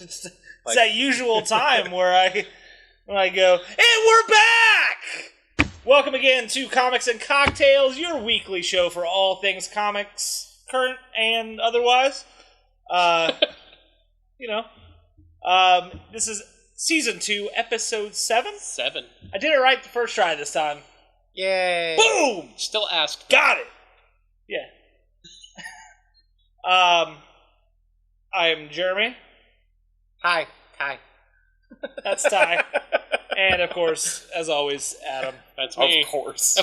It's that usual time where I go, and we're back! Welcome again to Comics and Cocktails, your weekly show for all things comics, current and otherwise. This is Season 2, Episode 7? 7. I did it right the first try this time. Yay! Boom! Still asked. Got it! Yeah. I am Jeremy. Hi. That's Ty. And, of course, as always, Adam. That's me. Of course.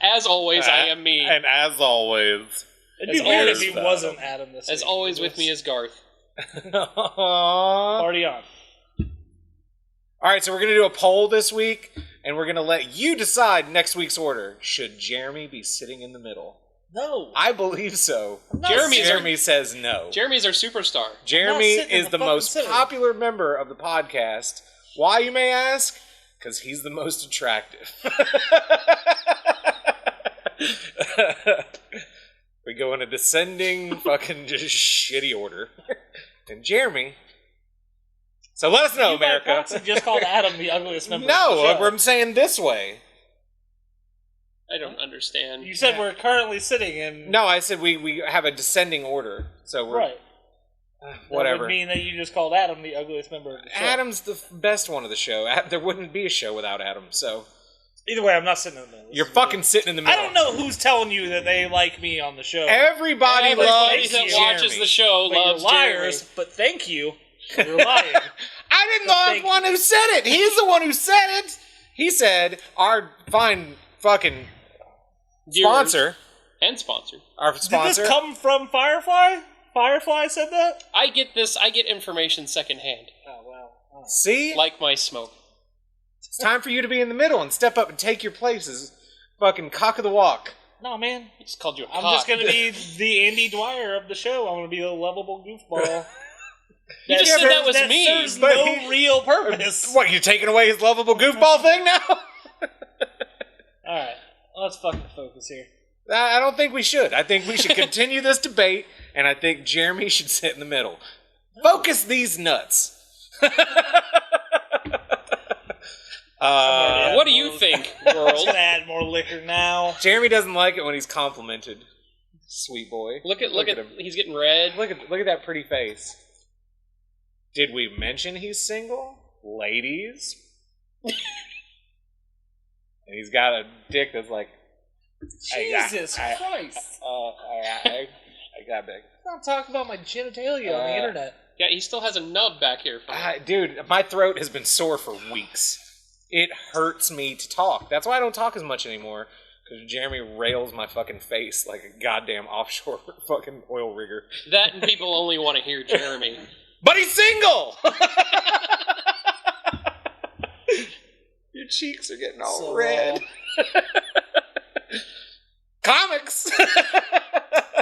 As always, I am me. And as always... It'd be weird if he wasn't Adam this week. As always, with me is Garth. Party on. Alright, so we're going to do a poll this week, and we're going to let you decide next week's order. Should Jeremy be sitting in the middle? No. I believe so. Jeremy says no. Jeremy's our superstar. Jeremy is the most popular member of the podcast. Why, you may ask? Because he's the most attractive. We go in a descending fucking just shitty order. And Jeremy... So let us know, America. You just called Adam the ugliest member of the show. No, I'm saying this way. I don't understand. You said we're currently sitting in... No, I said we have a descending order. So we're... Right. Whatever. That would mean that you just called Adam the ugliest member of the show. Adam's the best one of the show. There wouldn't be a show without Adam, so... Either way, I'm not sitting in the middle. You're fucking sitting in the middle. I don't know who's telling you that they like me on the show. Everybody loves that Jeremy. watches the show but loves you're liars, Jeremy. But thank you. You're lying. I didn't know the one who said it. He's the one who said it. He said, our fine fucking sponsor. And sponsor. Our sponsor. Did this come from Firefly? Firefly said that? I get information secondhand. Oh, wow. Oh. See? Like my smoke. It's time for you to be in the middle and step up and take your place as fucking cock of the walk. No, man. He just called you a cock. I'm just going to be the Andy Dwyer of the show. I'm going to be the lovable goofball. You just said that was me. Serves no real purpose. What, you're taking away his lovable goofball thing now? Alright, let's fucking focus here. I don't think we should. I think we should continue this debate, and I think Jeremy should sit in the middle. Focus these nuts. What do you think, I'm world? just going to add more liquor now. Jeremy doesn't like it when he's complimented. Sweet boy. Look at him. He's getting red. Look at that pretty face. Did we mention he's single? Ladies? And he's got a dick that's like... Jesus Christ. I got big. I'm not talking about my genitalia on the internet. Yeah, he still has a nub back here. Dude, my throat has been sore for weeks. It hurts me to talk. That's why I don't talk as much anymore. Because Jeremy rails my fucking face like a goddamn offshore fucking oil rigger. That and people only want to hear Jeremy. But he's single! Your cheeks are getting all So, red. Comics!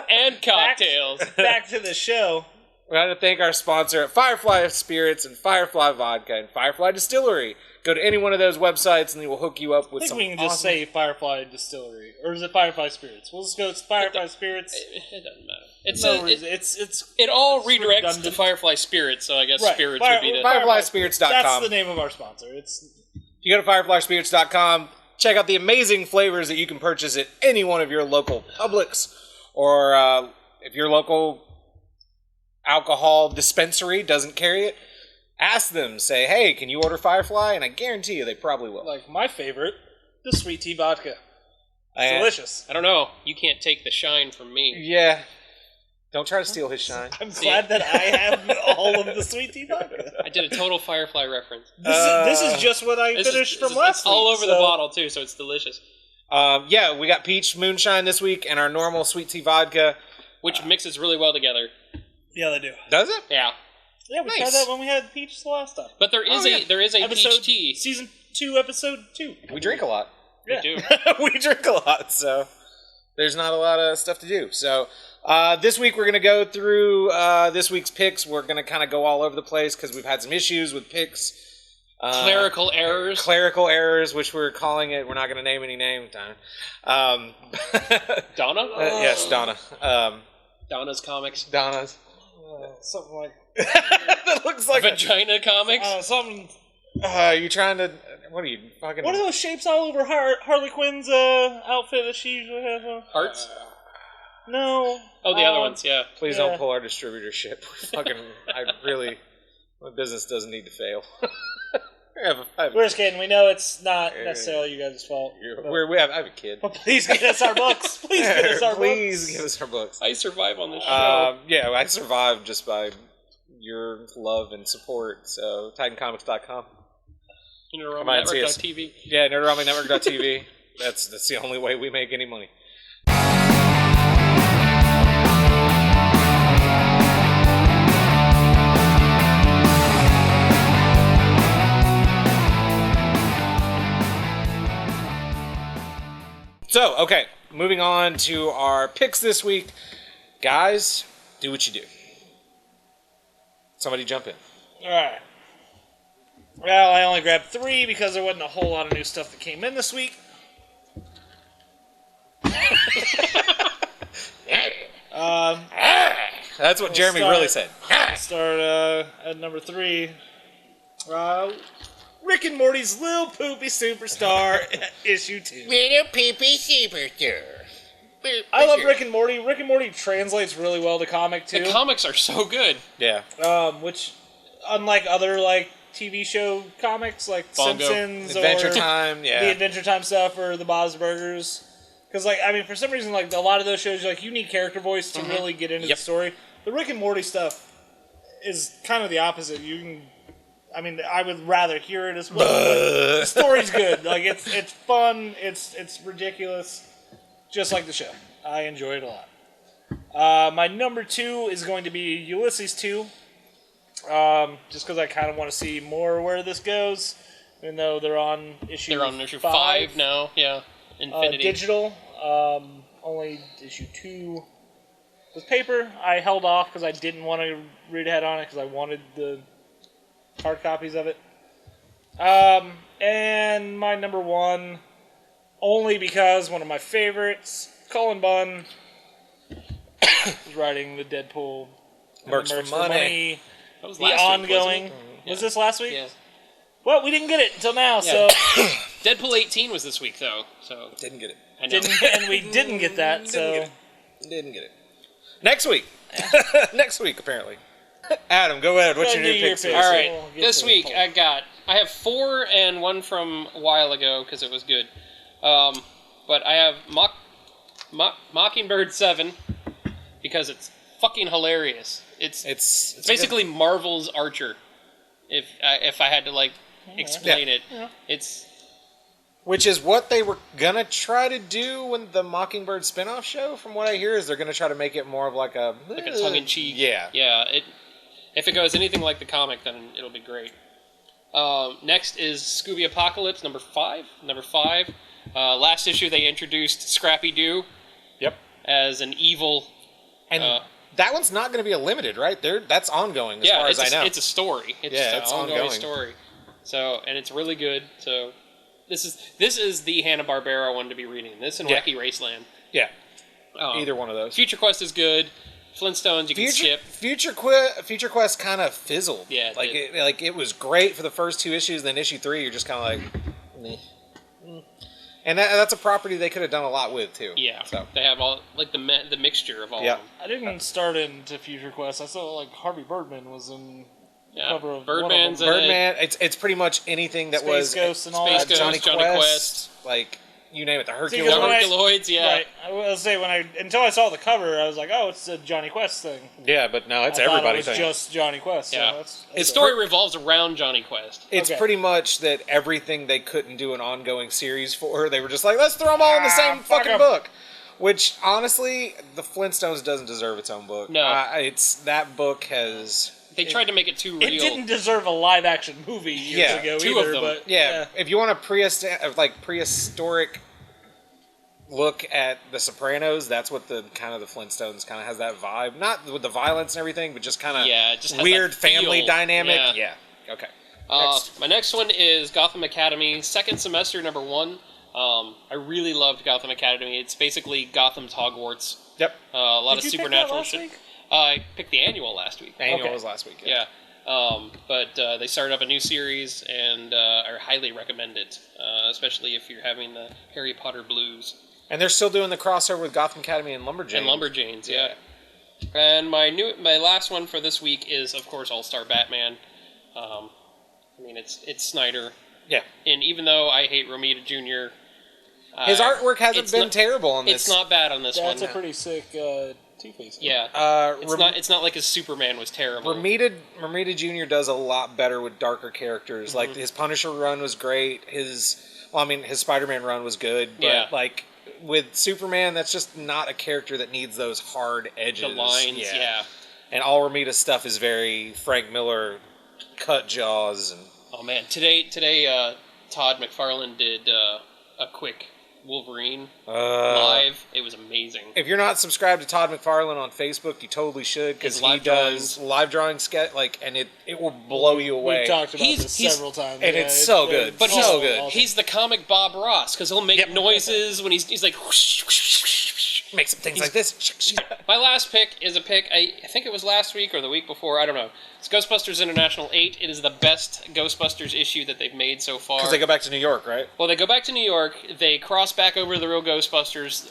And cocktails. Back to the show. We got to thank our sponsor at Firefly Spirits and Firefly Vodka and Firefly Distillery. Go to any one of those websites and they will hook you up with I think some we can just say Firefly Distillery. Or is it Firefly Spirits? We'll just go to Firefly Spirits. It doesn't matter. It's it all redirects redundant. to Firefly Spirits, so I guess Right. Spirits would be the... FireflySpirits.com. That's the name of our sponsor. If you go to FireflySpirits.com, check out the amazing flavors that you can purchase at any one of your local Publix, or if your local alcohol dispensary doesn't carry it, ask them, say, hey, can you order Firefly? And I guarantee you they probably will. like my favorite, the sweet tea vodka. It's delicious. I don't know. You can't take the shine from me. Yeah. Don't try to steal his shine. I'm glad that I have all of the sweet tea vodka. I did a total Firefly reference. This is just what I finished from last week. It's all over the bottle, too, so it's delicious. Yeah, we got peach moonshine this week and our normal sweet tea vodka. Which mixes really well together. Yeah, they do. Does it? Yeah. Yeah, we Nice. tried that when we had peach the last time. But there is a Episode, peach tea. Season 2, Episode 2. We drink a lot. We Yeah. do. We drink a lot, so there's not a lot of stuff to do. So this week we're going to go through this week's picks. We're going to kind of go all over the place because we've had some issues with picks. Clerical errors. Clerical errors, which we're calling it. We're not going to name any name. Donna. Donna? Yes, Donna. Donna's Comics. Donna's. Something like That looks like Vagina comics. Something. you trying to? What are you fucking? What are those shapes all over Harley Quinn's outfit that she usually has on? Hearts. No. Oh, the other ones. Yeah. Please Yeah. don't pull our distributorship. Fucking, my business doesn't need to fail. We're just kidding. We know it's not necessarily you guys' fault. I have a kid. But please get us our books. Please get us our Please books. give us our books. I survive on this show. Yeah, I survived just by your love and support. So, TitanComics.com. Nerd-O-Rama.TV. Yeah, Nerd-O-Rama.TV. That's the only way we make any money. So, okay, moving on to our picks this week. Guys, do what you do. Somebody jump in. Alright. Well, I only grabbed 3 because there wasn't a whole lot of new stuff that came in this week. That's what Jeremy really said. Start at number 3. Rick and Morty's Little Poopy Superstar, issue 2. Little Poopy Superstar. I love Rick and Morty. Rick and Morty translates really well to comic too. The comics are so good. Yeah. Which, unlike other TV show comics like Bongo. Simpsons Adventure or Time, yeah. the Adventure Time stuff or the Bob's Burgers, because for some reason a lot of those shows you need character voice to really get into the story. The Rick and Morty stuff is kind of the opposite. I would rather hear it as well. But the story's good. It's fun. It's ridiculous. Just like the show. I enjoy it a lot. My number 2 is going to be Ulysses 2. Just because I kind of want to see more where this goes. Even though they're on issue 5 now. Yeah. Infinity. Digital. Only issue 2 with paper. I held off because I didn't want to read ahead on it because I wanted the hard copies of it. And my number 1, only because one of my favorites, Cullen Bunn, is writing the Deadpool. Mercs for Money. That was The last ongoing. week, wasn't it? Was this last week? Yeah. Well, we didn't get it until now, Yeah. so Deadpool 18 was this week, though. So Didn't get it. I know. and we didn't get that. So Didn't get it. Next week. Next week, apparently. Adam, go ahead. What's your new picks? pick? All right, We'll get this to week it. I have 4 and 1 from a while ago because it was good. But I have Mockingbird 7 because it's fucking hilarious. It's basically Marvel's Archer. If I had to explain it, it's Which is what they were gonna try to do when the Mockingbird spinoff show. From what I hear, is they're gonna try to make it more of like a tongue-in-cheek. Yeah. If it goes anything like the comic, then it'll be great. Next is Scooby Apocalypse number 5. Last issue they introduced Scrappy Doo. Yep. As an evil. And that one's not going to be a limited, right? That's ongoing as far as I know. It's a story. It's an ongoing story. So, and it's really good. So, this is the Hanna-Barbera one to be reading. This and Wacky Raceland. Yeah. Either one of those. Future Quest is good. Flintstones you can skip. Future Quest kind of fizzled. Yeah, it was great for the first 2 issues. Then issue 3, you're just kind of meh. And that's a property they could have done a lot with too. Yeah, so they have all the mixture of all of them. I didn't start into Future Quest. I saw Harvey Birdman was in the cover of Birdman's one of them. Birdman. It's pretty much anything that Space was Ghost and all Space that. Ghost, Johnny Quest. You name it, the See, Hercules. when I- Herculoids, yeah. Right. I was say until I saw the cover, I was like, "Oh, it's a Johnny Quest thing." Yeah, but no, it's I thought everybody's it was thing. just Johnny Quest. Yeah. So that's His story revolves around Johnny Quest. It's Okay. pretty much that everything they couldn't do an ongoing series for, they were just like, let's throw them all in the same fuck fucking 'em. book. Which, honestly, the Flintstones doesn't deserve its own book. No. That book has... They tried to make it too real. It didn't deserve a live action movie years ago 2 either. of them. But Yeah, if you want a prehistoric look at the Sopranos, that's what the Flintstones kind of has that vibe. Not with the violence and everything, but just kind of it just has weird that feel. family dynamic. Yeah. Okay. My next one is Gotham Academy, second semester, number 1. I really loved Gotham Academy. It's basically Gotham's Hogwarts. Yep. A lot Did of you pick that supernatural last shit. week? I picked the annual last week. The annual Okay. was last week. Yeah. But they started up a new series, and I highly recommend it, especially if you're having the Harry Potter blues. And they're still doing the crossover with Gotham Academy and Lumberjanes. And Lumberjanes, yeah. And my last one for this week is, of course, All-Star Batman. I mean, it's Snyder. Yeah. And even though I hate Romita Jr., His artwork hasn't it's been not- terrible on this. It's not bad on this one. That's a pretty sick Two-Face. Yeah. It's not like his Superman was terrible. Romita Jr. does a lot better with darker characters. Mm-hmm. Like, his Punisher run was great. His Spider-Man run was good. But, Yeah. like, with Superman, that's just not a character that needs those hard edges. The lines, yeah. And all Romita's stuff is very Frank Miller cut jaws. And Oh, man. Today, Todd McFarlane did a quick Wolverine live. It was amazing. if you're not subscribed to Todd McFarlane on Facebook, you totally should, because His he live does live drawing sketch, and it will blow you away. We've talked about He's- this he's- several times. and it's so good. But So good. awesome. He's the comic Bob Ross, because he'll make noises when he's like... whoosh, whoosh, whoosh, whoosh. Make some things like this. My last pick is a pick, I think it was last week or the week before, I don't know. It's Ghostbusters International 8. It is the best Ghostbusters issue that they've made so far. Because they go back to New York, right? Well, they go back to New York. They cross back over to the real Ghostbusters.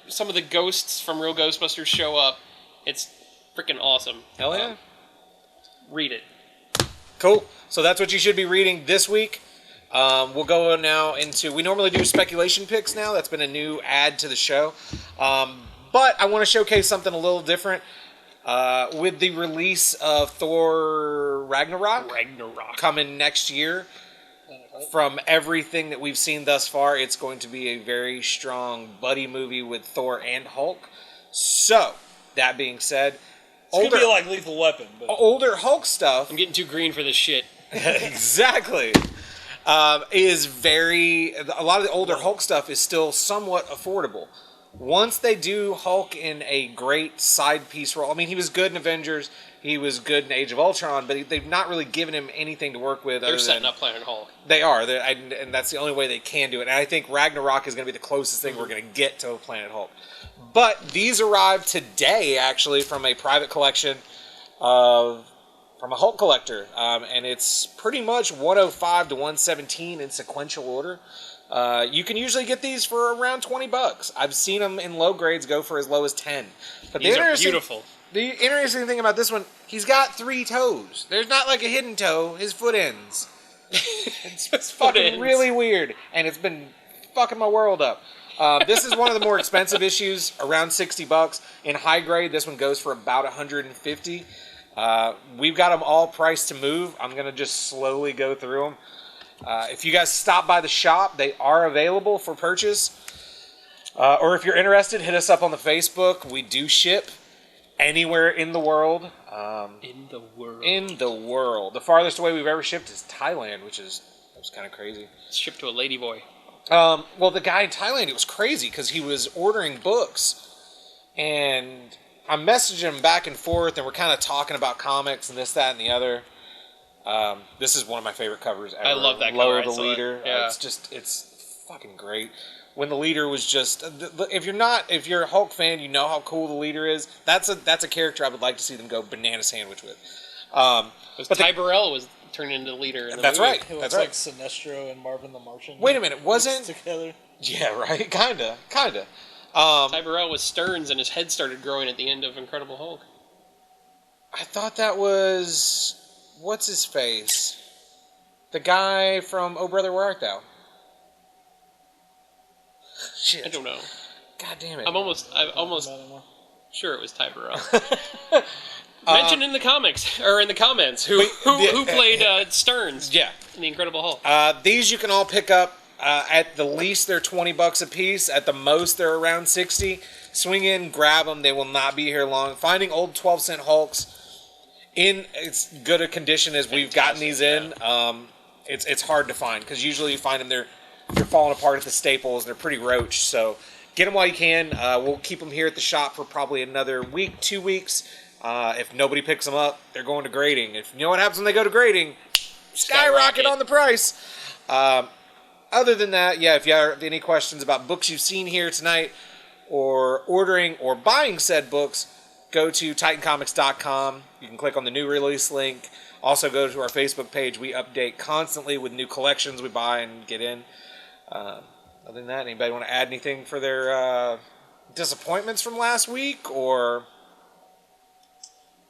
Some of the ghosts from real Ghostbusters show up. It's freaking awesome. Hell yeah. Read it. Cool. So that's what you should be reading this week. We'll go now into... We normally do speculation picks now. That's been a new add to the show. But I want to showcase something a little different. With the release of Thor Ragnarok coming next year, from everything that we've seen thus far, it's going to be a very strong buddy movie with Thor and Hulk. So, that being said, It's going to be like Lethal Weapon. But older Hulk stuff... I'm getting too green for this shit. Exactly. Is very... A lot of the older Hulk stuff is still somewhat affordable. Once they do Hulk in a great side piece role... I mean, he was good in Avengers, he was good in Age of Ultron, but they've not really given him anything to work with. They're setting up Planet Hulk. They are, and that's the only way they can do it. And I think Ragnarok is going to be the closest thing we're going to get to Planet Hulk. But these arrived today, actually, from a private collection from a Hulk collector, and it's pretty much 105 to 117 in sequential order. You can usually get these for around $20. I've seen them in low grades go for as low as 10. But These are beautiful. The interesting thing about this one, he's got 3 toes. There's not like a hidden toe. His foot ends. It's fucking ends. really weird, and it's been fucking my world up. This is one of the more expensive issues, around $60. In high grade, this one goes for about $150. We've got them all priced to move. I'm going to just slowly go through them. If you guys stop by the shop, they are available for purchase. Or if you're interested, hit us up on the Facebook. We do ship anywhere in the world. In the world. In the world. The farthest away we've ever shipped is Thailand, which was kind of crazy. It's shipped to a ladyboy. Well, the guy in Thailand, it was crazy because he was ordering books, and I'm messaging him back and forth, and we're kind of talking about comics and this, that, and the other. This is one of my favorite covers ever. I love that Lower cover. the I saw it. Leader. Yeah. It's fucking great. When the Leader was just, if you're a Hulk fan, you know how cool the Leader is. That's a character I would like to see them go banana sandwich with. But Ty Burrell was turned into the leader in the That's movie. right. it That's looks right. like Sinestro and Marvin the Martian. Wait a minute, wasn't? Together. Yeah, right. Kinda. Ty Burrell was Stearns, and his head started growing at the end of Incredible Hulk. I thought that was... What's his face? The guy from Oh Brother, Where Art Thou? Shit. I don't know. God damn it. I'm almost Not anymore. sure it was Ty Burrell. Mentioned in the comics or in the comments who played Stearns. Yeah. In the Incredible Hulk. These you can all pick up. At the least, they're $20 a piece. At the most, they're around 60. Swing in, grab them. They will not be here long. Finding old 12-cent Hulks in as good a condition as we've gotten these in, it's hard to find because usually you find them they're falling apart at the Staples. They're pretty roached. So get them while you can. We'll keep them here at the shop for probably another week, 2 weeks. If nobody picks them up, they're going to grading. If you know what happens when they go to grading, skyrocket on the price. Other than that, yeah, if you have any questions about books you've seen here tonight or ordering or buying said books, go to TitanComics.com. You can click on the new release link. Also go to our Facebook page. We update constantly with new collections we buy and get in. Other than that, anybody want to add anything for their disappointments from last week? Or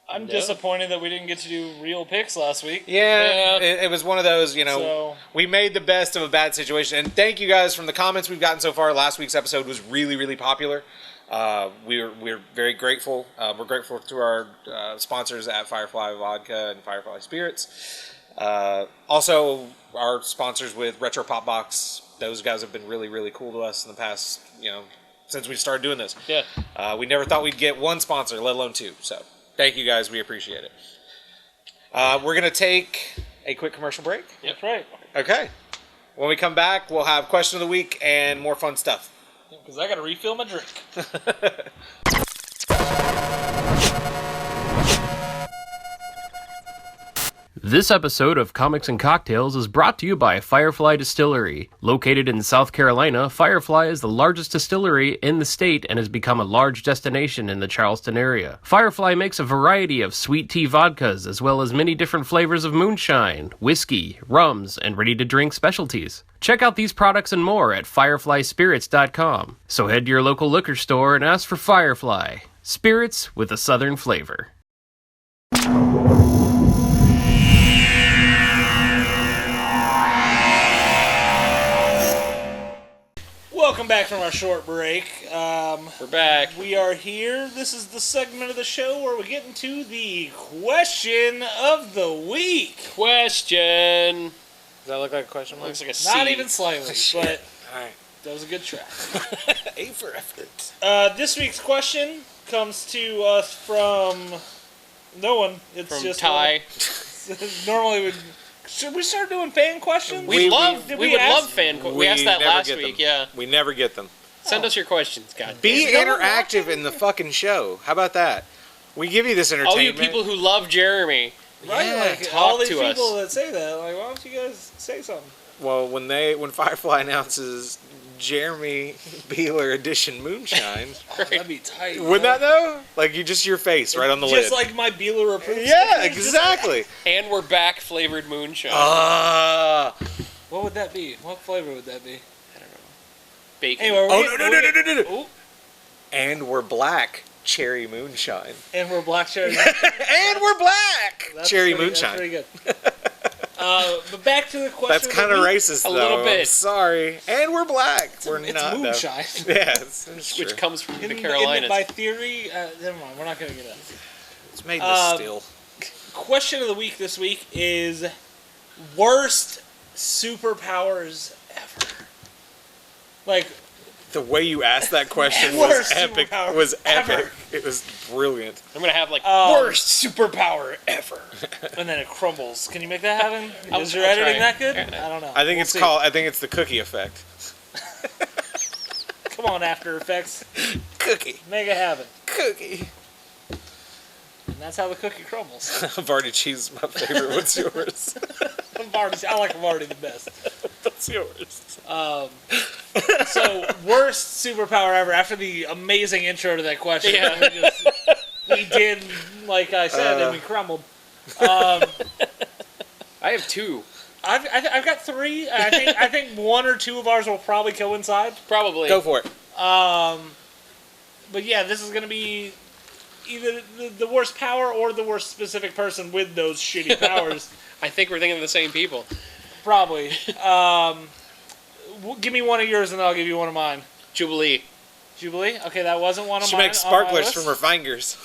I'm disappointed that we didn't get to do real picks last week. Yeah. It was one of those, So- we made the best of a bad situation. And thank you guys from the comments we've gotten so far. Last week's episode was really, really popular. We're very grateful. We're grateful to our sponsors at Firefly Vodka and Firefly Spirits. Also, our sponsors with Retro Pop Box. Those guys have been really, really cool to us in the past, since we started doing this. Yeah. We never thought we'd get one sponsor, let alone two. So, thank you guys. We appreciate it. We're going to take a quick commercial break. That's right. Okay. When we come back, we'll have question of the week and more fun stuff. Because I got to refill my drink. This episode of Comics and Cocktails is brought to you by Firefly Distillery. Located in South Carolina, Firefly is the largest distillery in the state and has become a large destination in the Charleston area. Firefly makes a variety of sweet tea vodkas as well as many different flavors of moonshine, whiskey, rums, and ready-to-drink specialties. Check out these products and more at fireflyspirits.com. So head to your local liquor store and ask for Firefly. Spirits with a southern flavor. Welcome back from our short break. We're back. We are here. This is the segment of the show where we get into the question of the week. Question. Does that look like a question mark? Looks like a C. Not even slightly, but Alright. that was a good try. A for effort. This week's question comes to us from no one. It's From just Ty. normally, should we start doing fan questions? We would love ask- fan questions. We asked that never last get week, them. yeah. We never get them. Send us your questions, God. Be no one interactive in the fucking show. How about that? We give you this All entertainment. you people who love Jeremy. Right, Yeah, like talk all these to us. people that say that, like, why don't you guys say something? Well, when Firefly announces Jeremy Beeler edition moonshine, That'd be tight. wouldn't that though? Like your face right on the Just lid. like my Beeler approved. Yeah, sticker, just- exactly. And we're back flavored moonshine. What would that be? What flavor would that be? I don't know. Bacon. Anyway, Oh we're no! Ooh, And we're black cherry moonshine. and we're black cherry. And we're black That's cherry pretty- moonshine. That's pretty good. But back to the question. That's kind of the week. racist, A though. little bit. I'm sorry. And we're black. We're It's not. though. moonshine. Yeah, it's Which true. comes from the In Carolinas. by theory, never mind. We're not going to get that. It's made this still. Question of the week this week is worst superpowers ever. Like, The way you asked that question Worst was epic. superpower Was epic. ever. It was brilliant. I'm going to have, like, worst superpower ever. And then it crumbles. Can you make that happen? Is your I'll editing try. that good? I don't know. I think We'll it's see. called. I think it's the cookie effect. Come on, After Effects. Cookie. Make it happen. Cookie. And that's how the cookie crumbles. Vardy cheese is my favorite. What's yours? I like Vardy the best. What's yours? So, worst superpower ever. After the amazing intro to that question, Yeah. we did, like I said, and we crumbled. I have two. I've got three. I think one or two of ours will probably coincide. Probably. Go for it. But yeah, this is going to be either the worst power or the worst specific person with those shitty powers. I think we're thinking of the same people. Probably. Give me one of yours and I'll give you one of mine. Jubilee. Jubilee? Okay, that wasn't one of She mine. makes on my sparklers list. from her fingers.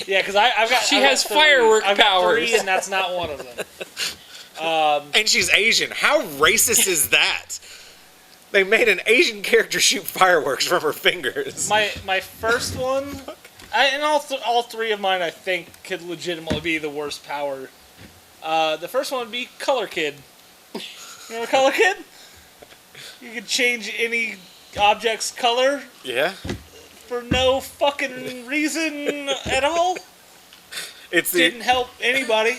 Yeah, because I've got. She I've got has three. firework I've got powers. three, and that's not one of them. And she's Asian. How racist is that? They made an Asian character shoot fireworks from her fingers. My first one, and all three of mine, I think, could legitimately be the worst power. The first one would be Color Kid. You know Color Kid? You could change any object's color Yeah. for no fucking reason at all. It's Didn't help anybody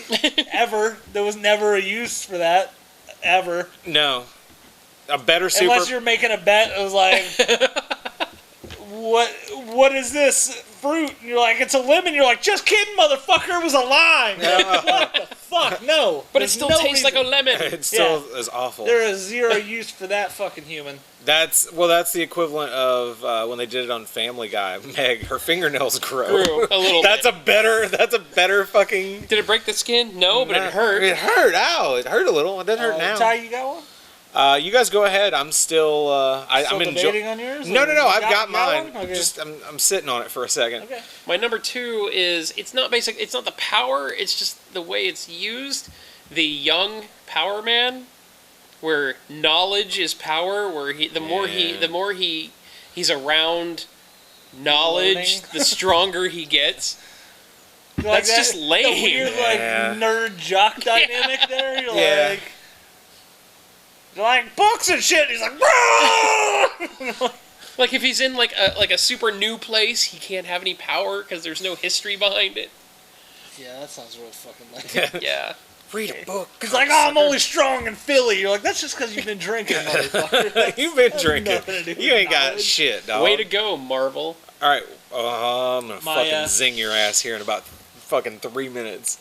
ever. There was never a use for that ever. No. A better super. Unless you're making a bet, it was like, what is this fruit? And you're like, it's a lemon. You're like, just kidding, motherfucker. It was a lime. What the fuck? No. But it still tastes like a lemon. It still is awful. There is zero use for that fucking human. That's the equivalent of when they did it on Family Guy. Meg, her fingernails grew a little That's bit. a better fucking... Did it break the skin? No, but it hurt. It hurt. Ow. It hurt a little. It doesn't hurt now. Ty, you got one? You guys go ahead. I'm still... Still I'm debating on yours? No. I've got you mine. one? Okay. Just I'm sitting on it for a second. Okay. My number 2 is, it's not the power, it's just the way it's used. The young Power Man, where knowledge is power, where the more he's around knowledge, the stronger he gets. That's just lame. The weird, nerd jock dynamic there. You're like, books and shit. He's like, bro! Like if he's in like a super new place, he can't have any power because there's no history behind it. Yeah, that sounds real fucking lame. Yeah. Read a book. He's like, I'm only strong in Philly. You're like, that's just because you've been drinking, motherfucker. You've been That's drinking. nothing to do with You ain't got knowledge. shit, dog. Way to go, Marvel. All right. I'm going to My, fucking zing your ass here in about fucking 3 minutes.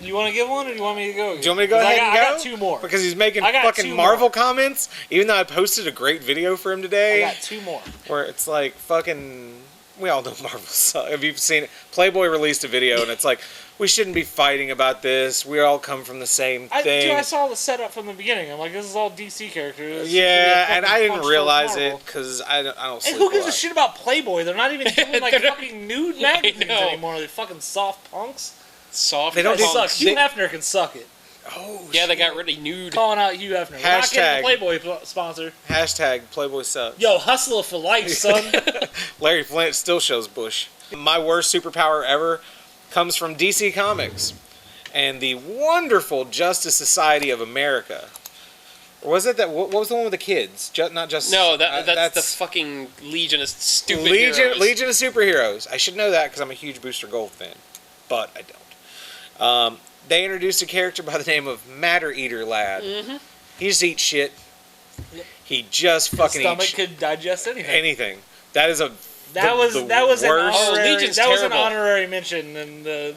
You want to give one, or do you want me to go? Do you want me to go ahead and go? I got 2 more. Because he's making I got fucking 2 Marvel more. comments, even though I posted a great video for him I today. got 2 more. Where it's like fucking... We all know Marvel sucks. Have you seen it? Playboy released a video and it's like, we shouldn't be fighting about this. We all come from the same thing. I saw the setup from the beginning. I'm like, this is all DC characters. Yeah, and I didn't Punch realize Marvel. it because I don't sleep And who gives a a lot. shit about Playboy? They're not even doing like fucking nude magazines know. anymore. They're fucking soft punks. Soft. They don't That do- sucks. they- Hugh Hefner can suck it. Oh, Yeah, they got really nude. Calling out Hugh Hefner. We're not Hashtag. getting a Playboy sponsor. Hashtag Playboy sucks. Yo, hustler for life, son. Larry Flint still shows Bush. My worst superpower ever comes from DC Comics and the wonderful Justice Society of America. Or was it that? What was the one with the kids? Not just. No, that's the fucking Legion of stupid Legion. heroes. Legion of Superheroes. I should know that because I'm a huge Booster Gold fan, but I don't. They introduced a character by the name of Matter Eater Lad. Mm-hmm. He just eats shit. He just fucking Stomach eats could digest anything. anything. That is a. That was an worst. honorary. Legion's That was an terrible. honorary mention in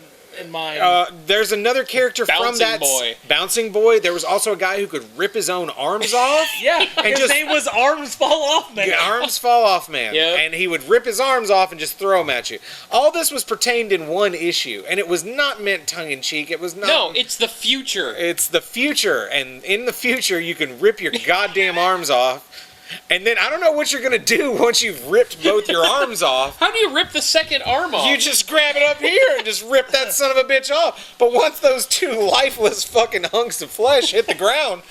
mine. There's another character from Bouncing that Boy. Bouncing Boy. There was also a guy who could rip his own arms off. yeah, his just- name was Arms Fall Off Man. The arms fall off, man. Yep. And he would rip his arms off and just throw them at you. All this was pertained in one issue, and it was not meant tongue-in-cheek. It was not... No, it's the future. It's the future, and in the future, you can rip your goddamn arms off, and then I don't know what you're going to do once you've ripped both your arms off. How do you rip the second arm off? You just grab it up here and just rip that son of a bitch off. But once those 2 lifeless fucking hunks of flesh hit the ground,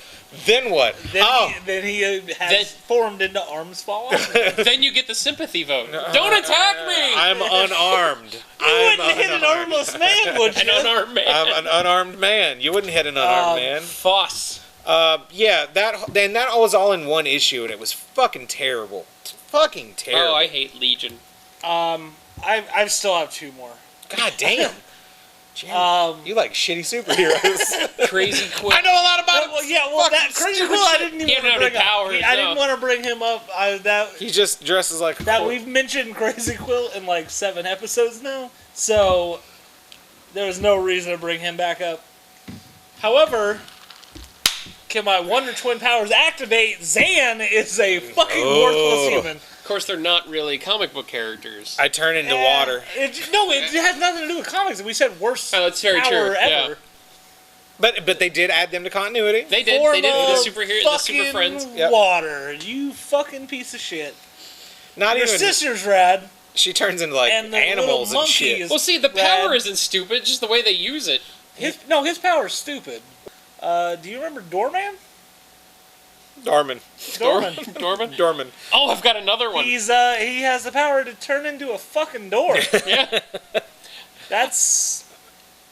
then what? Then he has formed into Arms Fall Off. Then you get the sympathy vote. Don't attack me! I'm unarmed. You wouldn't hit an armless man, would you? An unarmed man. I'm an unarmed man. You wouldn't hit an unarmed man. Foss. Yeah, that was all in one issue, and it was fucking terrible. Fucking terrible. Oh, I hate Legion. I still have 2 more. God damn. Jim, you like shitty superheroes. Crazy Quill. I know a lot about Well, yeah, well, that Crazy Quill, I didn't even He want to had bring no powers, up. I no. didn't want to bring him up. He just dresses like a That corpse. we've mentioned Crazy Quill in like 7 episodes now, so there was no reason to bring him back up. However, can my Wonder Twin powers activate? Zan is a fucking worthless human. Of course, they're not really comic book characters. I turn into water. It has nothing to do with comics. We said worst Oh, that's very power true, ever. yeah. But they did add them to continuity. They did. Form They did with of the superhero, the super fucking friends. Yep. Water, you fucking piece of shit. Not Your even. sister's rad. She turns into like And the animals little and shit. monkey is- Well, see, the Rad. power isn't stupid, just the way they use it. His power's stupid. Do you remember Doorman? Dorman. Dorman? Oh, I've got another one. He has the power to turn into a fucking door. Yeah. That's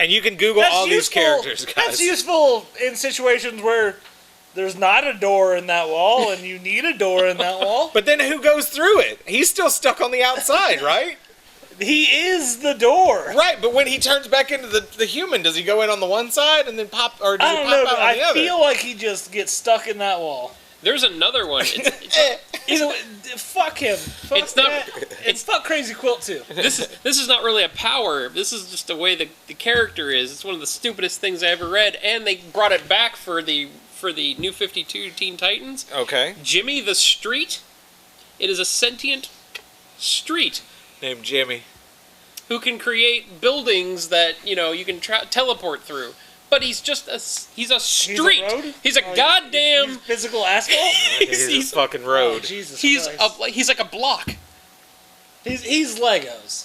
And you can Google all these characters, guys. That's useful in situations where there's not a door in that wall and you need a door in that wall. But then who goes through it? He's still stuck on the outside, right? He is the door. Right, but when he turns back into the human, does he go in on the one side and then pop, or does I he don't pop know, out but on the I other? feel like he just gets stuck in that wall. There's another one. Fuck him. Fuck It's not- that. And fuck Crazy Quilt too. This is not really a power. This is just the way the character is. It's one of the stupidest things I ever read, and they brought it back for the New 52 Teen Titans. Okay. Jimmy the Street. It is a sentient street Named Jimmy. who can create buildings that you can teleport through. But he's just a street. road? He's a goddamn. He's physical asphalt. He's a fucking Oh, road. Jesus He's Christ. he's like a block. He's Legos.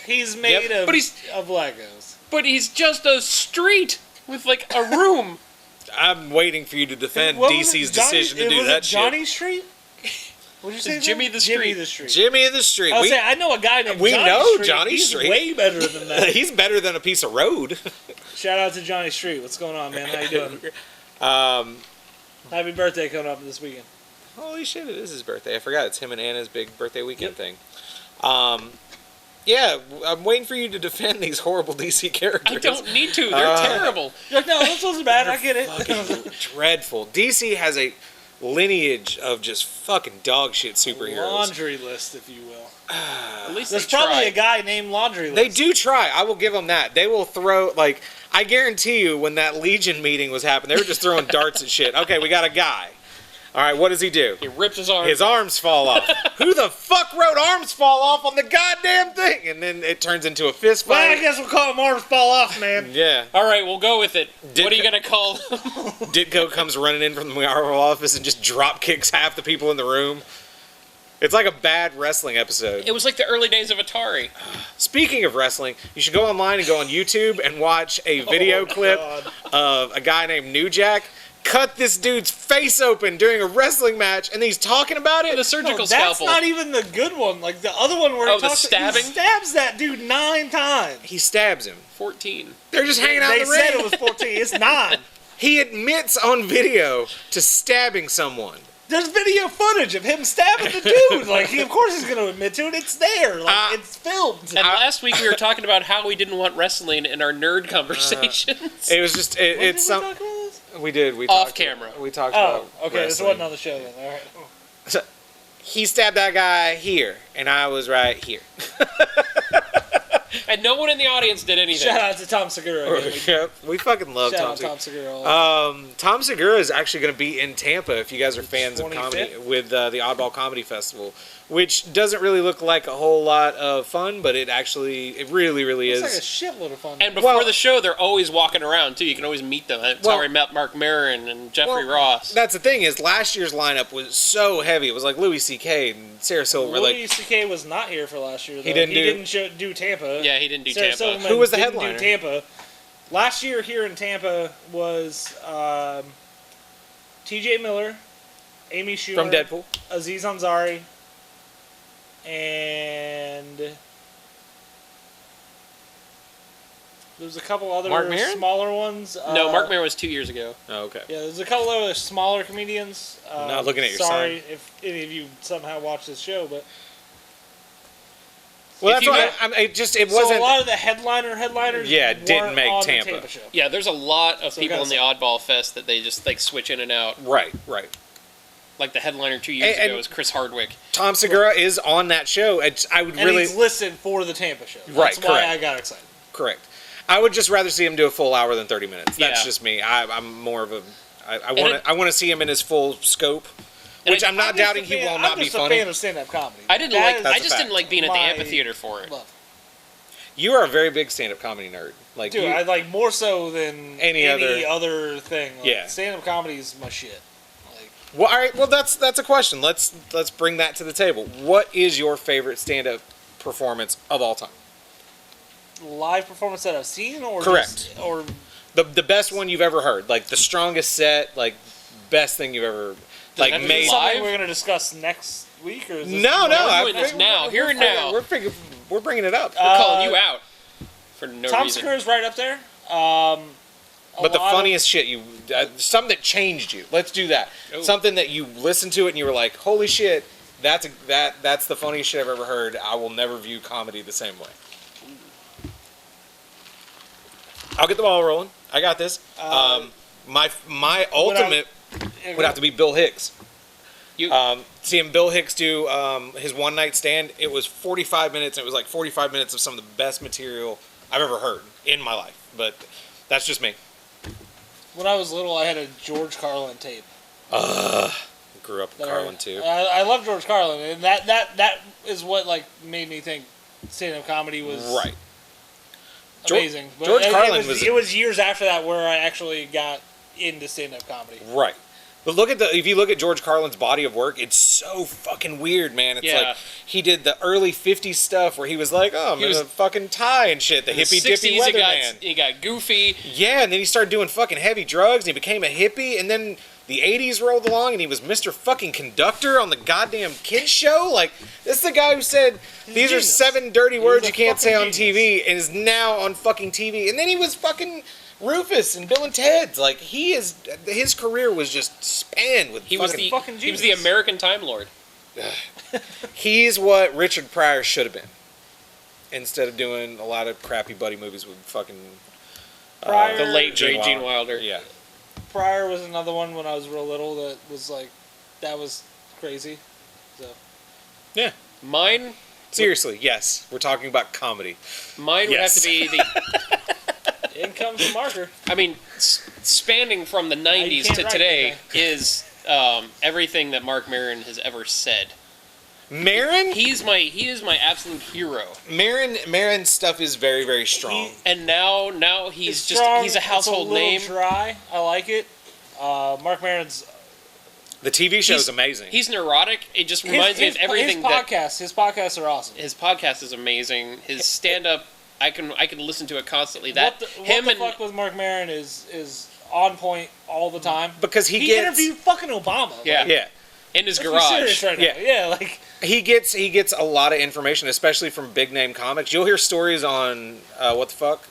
He's made Yep. of Legos. But he's just a street with like a room. I'm waiting for you to defend What was DC's it? Johnny- decision to it do was that it Johnny shit. Street? What did you say? his Jimmy name? the Jimmy Street. the Street. Jimmy in the Street. I was saying, I know a guy named we Johnny know Street. Johnny He's Street. way better than that. He's better than a piece of road. Shout out to Johnny Street. What's going on, man? How you doing? Happy birthday coming up this weekend. Holy shit, it is his birthday. I forgot. It's him and Anna's big birthday weekend thing. Yeah, I'm waiting for you to defend these horrible DC characters. I don't need to. They're terrible. You're like, no, this wasn't bad. I get it. Dreadful. DC has a lineage of just fucking dog shit superheroes. Laundry list, if you will. At least There's they probably try. a guy named Laundry List. They do try. I will give them that. They will throw, like, I guarantee you when that Legion meeting was happening, they were just throwing darts at shit. Okay, we got a guy. All right, what does he do? He rips his arm. His arms fall off. Who the fuck wrote arms fall off on the goddamn thing? And then it turns into a fist Well, I fight. guess we'll call him Arms Fall Off, man. Yeah. All right, we'll go with it. Did- What are you gonna call? Ditko comes running in from the Marvel office and just drop kicks half the people in the room. It's like a bad wrestling episode. It was like the early days of Atari. Speaking of wrestling, you should go online and go on YouTube and watch a video clip God. of a guy named New Jack cut this dude's face open during a wrestling match, and he's talking about it. The surgical No, that's scalpel. not even the good one. Like the other one where Oh, he, the talks, stabbing? he stabs that dude 9 times. He stabs him. 14. They're just hanging out They in the said ring. it was 14. It's 9. He admits on video to stabbing someone. There's video footage of him stabbing the dude. Like, of course he's going to admit to it. It's there. Like, it's filmed. And last week we were talking about how we didn't want wrestling in our nerd conversations. It was just When it's did we some. talk about this? We did. We Off talked camera. We talked Oh, about. okay. This wrestling. wasn't on the show then. All right. So, he stabbed that guy here, and I was right here. And no one in the audience did anything. Shout out to Tom Segura again. Yep, we fucking love Shout Tom out Segura. Tom Segura. Tom Segura is actually going to be in Tampa if you guys are fans of 25th? comedy with the Oddball Comedy Festival, which doesn't really look like a whole lot of fun, but it really, really It's is. like a shitload of fun. And before Well- the show, they're always walking around too. You can always meet them. That's Well- how we met Mark Maron and Jeffrey Well, Ross. That's the thing is last year's lineup was so heavy. It was like Louis C.K. and Sarah Silverman. Louis Like, C.K. was not here for last year. Though. didn't do Tampa. Yeah, he didn't do Sarah Tampa. Silverman Who was the didn't headliner? Do Tampa. Last year here in Tampa was T.J. Miller, Amy Schumer, from Deadpool. Aziz Ansari, and there was a couple other Mark Maron? smaller ones. No, Mark Maron was 2 years ago. Oh, okay. Yeah, there's a couple other smaller comedians. I'm not looking at your sorry sign. if any of you somehow watch this show, but Well, If that's you why get- it so wasn't. a lot of the headliners Yeah, didn't weren't make on Tampa. the Tampa show. Yeah, there's a lot of So people we in the Oddball Fest that they just like switch in and out. Right. Like the headliner 2 years And- ago was Chris Hardwick. Tom Segura is on that show. I would And really he's listed for the Tampa show. Right, That's why correct. I got excited. correct. I would just rather see him do a full hour than 30 minutes. That's Yeah. just me. I'm more of a. I And want it- to. I want to see him in his full scope, And which I- I'm not just a doubting he fan- will not I'm be just a funny. fan of stand-up comedy. I didn't That like. is I a just fact. didn't like being at the my amphitheater for it. love. You are a very big stand-up comedy nerd. Like Dude, you, I like more so than Any other thing. Like, Yeah. stand-up comedy is my shit. Like, well, all right. Well, that's a question. Let's bring that to the table. What is your favorite stand-up performance of all time? live performance that I've seen, or Correct. just, or The best one you've ever heard, like the strongest set, like best thing you've ever like that mean made. is something live? we're gonna discuss next week, or is this No, We're I doing this think now, we're- here we're and figuring- now. We're bringing it up. We're calling you out for no Tom reason. Segura's right up there. But the funniest shit something that changed you. Let's do that. Oh. Something that you listened to it and you were like, "Holy shit, that's the funniest shit I've ever heard. I will never view comedy the same way." I'll get the ball rolling. I got this. My ultimate would have to be Bill Hicks. Seeing Bill Hicks do his One Night Stand, it was 45 minutes. And it was like 45 minutes of some of the best material I've ever heard in my life. But that's just me. When I was little, I had a George Carlin tape. Grew up with Carlin too. I love George Carlin, and that is what like made me think stand-up comedy was Right. amazing. But George Carlin it was years after that where I actually got into stand-up comedy. Right. But if you look at George Carlin's body of work, it's so fucking weird, man. It's like he did the early 50s stuff where he was like, oh, I'm in a fucking tie and shit, the hippy-dippy weatherman. He got goofy. Yeah, and then he started doing fucking heavy drugs, and he became a hippie, and then the 80s rolled along, and he was Mr. fucking Conductor on the goddamn kids show. Like, this is the guy who said, these are 7 dirty words you can't say on TV, and is now on fucking TV. And then he was fucking Rufus and Bill and Ted's. Like, his career was just spanned with fucking He was the American Time Lord. He's what Richard Pryor should have been, instead of doing a lot of crappy buddy movies with fucking Pryor, the late great Gene Wilder. Yeah. Pryor was another one when I was real little that was like, that was crazy. So. Yeah. Mine. Seriously, yes. We're talking about comedy. Mine would have to be the. In comes the marker. I mean, spanning from the 90s to today is everything that Mark Maron has ever said. Maron? He is my absolute hero. Maron's stuff is very, very strong. And now he's a household name. Dry. I like it. Mark Maron's. The TV show is amazing. He's neurotic. It just reminds me of everything. His podcasts are awesome. His podcast is amazing. His stand-up, I can listen to it constantly. What the fuck with Mark Maron is on point all the time. Because he interviewed fucking Obama. Yeah. Yeah. In his garage. Right now. Yeah, like he gets a lot of information, especially from big name comics. You'll hear stories on what the fuck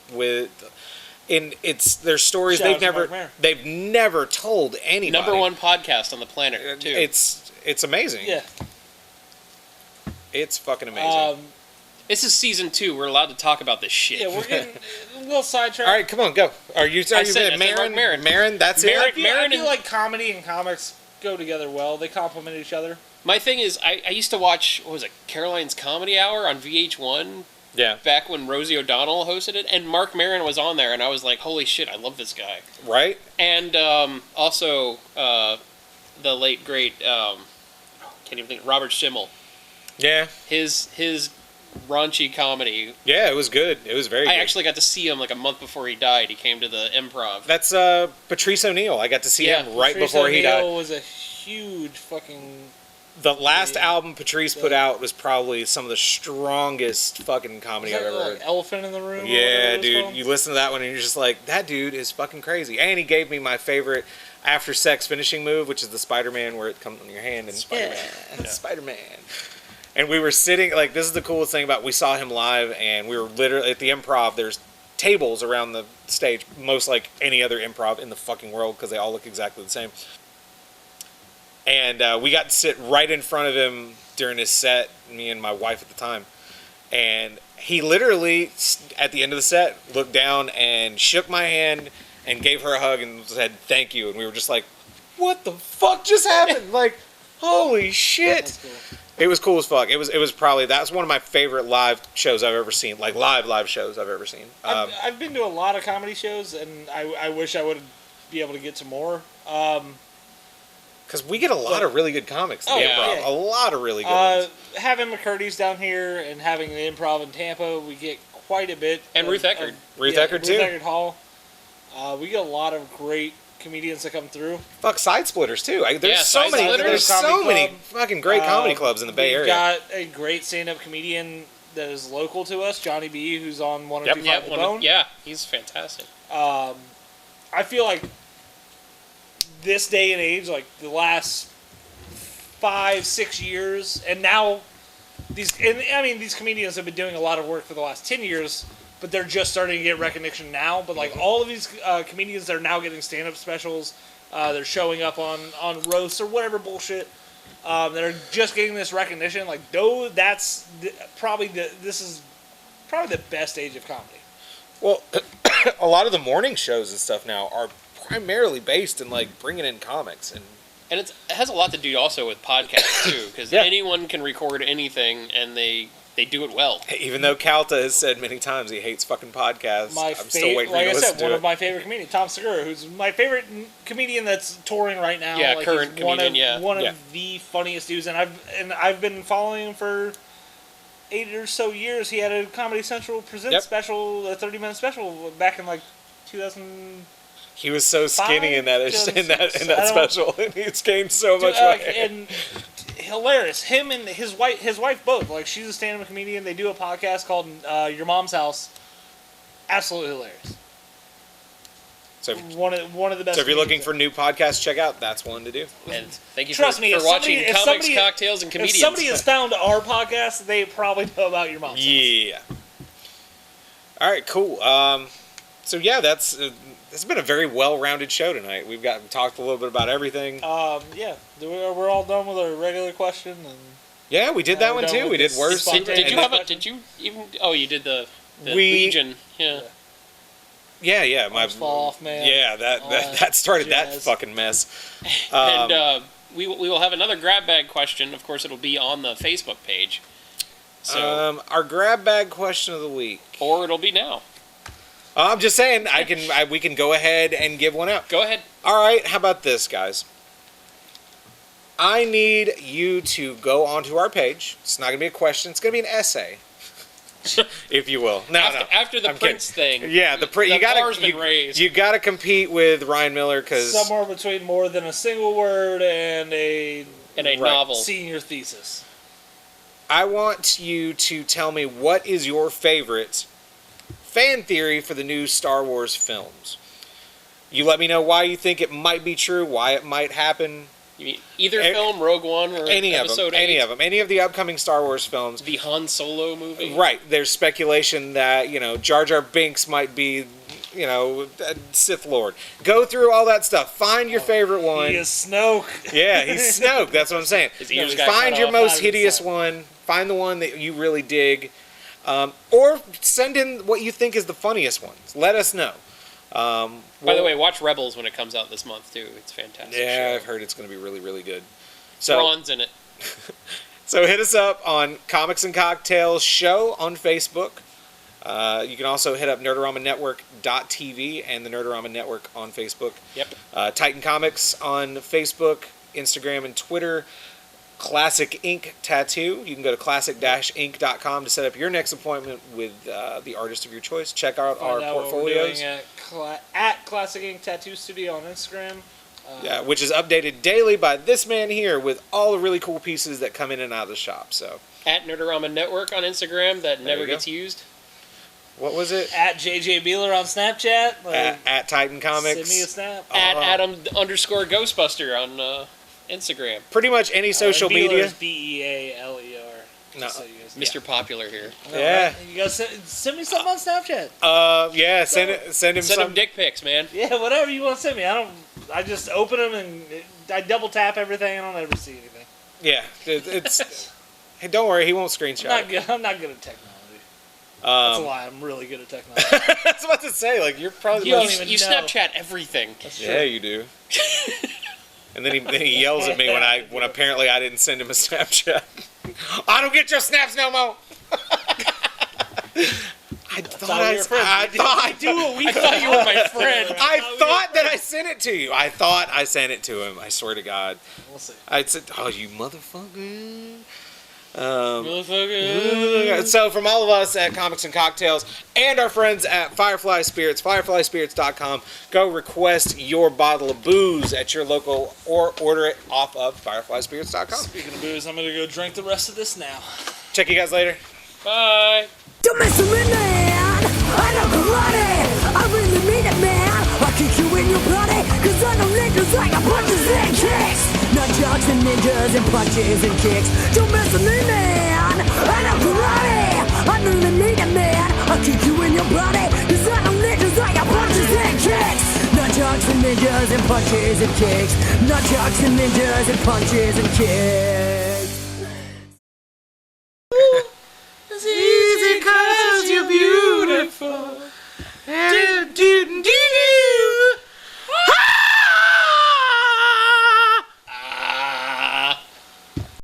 there's stories they've never told anybody. #1 podcast on the planet too. It's amazing. Yeah. It's fucking amazing. This is season 2. We're allowed to talk about this shit. Yeah, we're getting a little sidetracked. All right, come on, go. Are you Maron? Maron, that's it. I feel like comedy and comics go together well. They complement each other. My thing is, I used to watch, what was it, Caroline's Comedy Hour on VH1? Yeah. Back when Rosie O'Donnell hosted it, and Mark Maron was on there, and I was like, holy shit, I love this guy. Right? And also, the late, great, can't even think, Robert Schimmel. Yeah. His raunchy comedy. Yeah, it was good. It was very good. I actually got to see him like a month before he died. He came to the Improv. That's Patrice O'Neill. I got to see him right before he died. Patrice O'Neill was a huge fucking... The last album Patrice put out was probably some of the strongest fucking comedy I've ever heard. Elephant in the Room? Yeah, dude. You listen to that one and you're just like, that dude is fucking crazy. And he gave me my favorite after sex finishing move, which is the Spider-Man where it comes on your hand and Spider-Man. Yeah. Spider-Man. And we were sitting, like, this is the coolest thing about, we saw him live and we were literally at the Improv. There's tables around the stage, most like any other improv in the fucking world because they all look exactly the same. And we got to sit right in front of him during his set, me and my wife at the time. And he literally, at the end of the set, looked down and shook my hand and gave her a hug and said, thank you. And we were just like, what the fuck just happened? Like, holy shit. Cool. It was cool as fuck. It was probably, that's one of my favorite live shows I've ever seen. Like, live shows I've ever seen. I've been to a lot of comedy shows, and I wish I would be able to get to more. Because we get a lot of really good comics in the Improv. Yeah. A lot of really good ones. Having McCurdy's down here and having the Improv in Tampa, we get quite a bit. And Ruth Eckerd. Ruth Eckerd, too. Ruth Eckerd Hall. We get a lot of great comedians that come through. Fuck, Side Splitters, too. There's so many fucking great comedy clubs in the Bay Area. We've got a great stand-up comedian that is local to us, Johnny B., who's on 102.5 The Bone. Yeah, he's fantastic. I feel like this day and age, like the last 5-6 years, and now these comedians have been doing a lot of work for the last 10 years, but they're just starting to get recognition now. But like all of these comedians that are now getting stand-up specials, they're showing up on roasts or whatever bullshit, that are just getting this recognition. Like, this is probably the best age of comedy. Well, a lot of the morning shows and stuff now are primarily based in like bringing in comics and And it has a lot to do also with podcasts, too, because anyone can record anything, and they do it well. Even though Calta has said many times he hates fucking podcasts, I'm still waiting for you to listen to it. One of my favorite comedians, Tom Segura, who's my favorite comedian that's touring right now. Yeah, current comedian, one of the funniest dudes, and I've been following him for 8 or so years. He had a Comedy Central Presents special, a 30-minute special back in like 2000. He was so skinny in that special, and he's gained so much weight. And hilarious. Him and his wife both. Like, she's a stand-up comedian. They do a podcast called Your Mom's House. Absolutely hilarious. So one of the best. So if you're looking for new podcasts, check out. That's one to do. And thank you for watching Comics, Cocktails, and Comedians. If somebody has found our podcast, they probably know about Your Mom's House. Yeah. All right, cool. So yeah, it's been a very well-rounded show tonight. We've talked a little bit about everything. Yeah, we're all done with our regular question, and yeah, we did that one too. We did worse. Did you have a? Did you even? Oh, you did the Legion. Yeah. Yeah. My fall off, man. Yeah, that started that fucking mess. And we will have another grab bag question. Of course, it'll be on the Facebook page. So our grab bag question of the week, or it'll be now. I'm just saying, we can go ahead and give one out. Go ahead. All right, how about this, guys? I need you to go onto our page. It's not going to be a question. It's going to be an essay, if you will. After the Prince thing. Yeah, the bar's been raised. You got to compete with Ryan Miller because somewhere between more than a single word and a novel senior thesis. I want you to tell me what is your favorite fan theory for the new Star Wars films. You let me know why you think it might be true, why it might happen. You mean either film, Rogue One, or Episode 8? Any of them. Any of the upcoming Star Wars films. The Han Solo movie? Right. There's speculation that, Jar Jar Binks might be, a Sith Lord. Go through all that stuff. Find your favorite one. He is Snoke. Yeah, he's Snoke. That's what I'm saying. Find your most hideous one. Find the one that you really dig. Or send in what you think is the funniest ones. Let us know. By the way, watch Rebels when it comes out this month, too. It's fantastic. Yeah, show. I've heard it's going to be really, really good. Thrawn's in it. So hit us up on Comics and Cocktails Show on Facebook. You can also hit up Nerd-O-Rama and the Nerd-O-Rama Network on Facebook. Yep. Titan Comics on Facebook, Instagram, and Twitter. Classic Ink Tattoo. You can go to classic-ink.com to set up your next appointment with the artist of your choice. Check out our portfolios. At Classic Ink Tattoo Studio on Instagram. Which is updated daily by this man here with all the really cool pieces that come in and out of the shop. So at Nerd-O-Rama Network on Instagram that never gets used. What was it? At JJ Beeler on Snapchat. At Titan Comics. Send me a snap. At Adam_Ghostbuster on Instagram. Pretty much any social media. Bealer. No. So Mr. Popular here. Yeah. Right? You guys send me something on Snapchat. Yeah, send him dick pics, man. Yeah, whatever you want to send me. I just open them and I double tap everything and I don't ever see anything. Yeah, it's hey, don't worry, he won't screenshot. I'm not good at technology. That's a lie. I'm really good at technology. I was about to say, like, you're probably you Snapchat everything. That's true. Yeah, you do. And then he yells at me when apparently I didn't send him a Snapchat. I don't get your snaps no more. I thought you were my friend. I thought that I sent it to you. I thought I sent it to him. I swear to God. We'll see. I said, "Oh, you motherfucker." So from all of us at Comics and Cocktails and our friends at Firefly Spirits, fireflyspirits.com, go request your bottle of booze at your local or order it off of fireflyspirits.com. Speaking of booze, I'm going to go drink the rest of this now. Check you guys later. Bye. Don't mess with me, man. I know karate. I really mean it, man. I'll kick you in your bloody, cause I know ninjas like a punches and kicks. Nunchucks and ninjas and punches and kicks. Don't mess with me, man. I know karate. I really mean it, man. I'll kick you in your bloody, cause I know ninjas like a punches and kicks. Nunchucks and ninjas and punches and kicks. Nunchucks and ninjas and punches and kicks. It's easy cause you're beautiful.